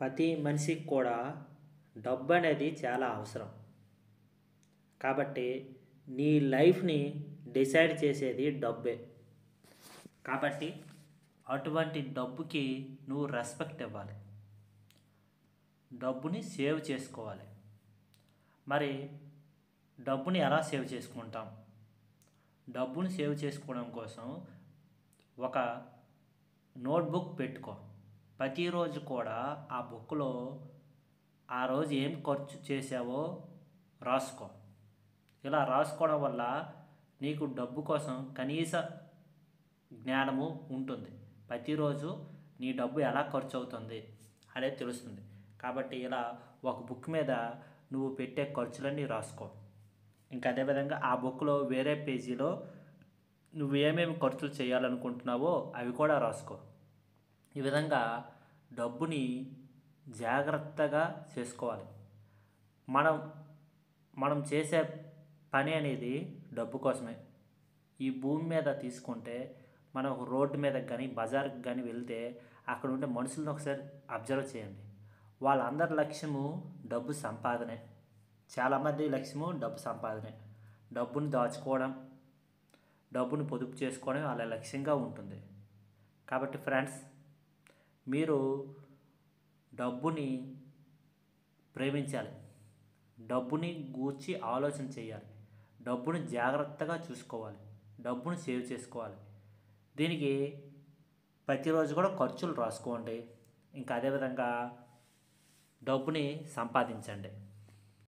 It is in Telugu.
ప్రతి మనిషికి కూడా డబ్బు అనేది చాలా అవసరం. కాబట్టి నీ లైఫ్ని డిసైడ్ చేసేది డబ్బే. కాబట్టి అటువంటి డబ్బుకి నువ్వు రెస్పెక్ట్ ఇవ్వాలి, డబ్బుని సేవ్ చేసుకోవాలి. మరి డబ్బుని ఎలా సేవ్ చేసుకుంటాం? డబ్బుని సేవ్ చేసుకోవడం కోసం ఒక నోట్బుక్ పెట్టుకో. ప్రతిరోజు కూడా ఆ బుక్లో ఆ రోజు ఏం ఖర్చు చేసావో రాసుకో. ఇలా రాసుకోవడం వల్ల నీకు డబ్బు కోసం కనీస జ్ఞానము ఉంటుంది. ప్రతిరోజు నీ డబ్బు ఎలా ఖర్చు అవుతుంది అనేది తెలుస్తుంది. కాబట్టి ఇలా ఒక బుక్ మీద నువ్వు పెట్టే ఖర్చులన్నీ రాసుకో. ఇంకా అదేవిధంగా ఆ బుక్లో వేరే పేజీలో నువ్వు ఏమేమి ఖర్చులు చేయాలనుకుంటున్నావో అవి కూడా రాసుకో. ఈ విధంగా డబ్బుని జాగ్రత్తగా చేసుకోవాలి. మనం చేసే పని అనేది డబ్బు కోసమే. ఈ భూమి మీద తీసుకుంటే మనం రోడ్డు మీదకి కానీ బజార్కి కానీ వెళ్తే అక్కడ ఉండే మనుషులను ఒకసారి అబ్జర్వ్ చేయండి. వాళ్ళందరి లక్ష్యము డబ్బు సంపాదనే. చాలామంది లక్ష్యము డబ్బు సంపాదనే. డబ్బుని దాచుకోవడం, డబ్బుని పొదుపు చేసుకోవడం వాళ్ళ లక్ష్యంగా ఉంటుంది. కాబట్టి ఫ్రెండ్స్, మీరు డబ్బుని ప్రేమించాలి, డబ్బుని గూర్చి ఆలోచన చేయాలి, డబ్బుని జాగ్రత్తగా చూసుకోవాలి, డబ్బుని సేవ్ చేసుకోవాలి. దీనికి ప్రతిరోజు కూడా ఖర్చులు రాసుకోండి. ఇంకా అదేవిధంగా డబ్బుని సంపాదించండి.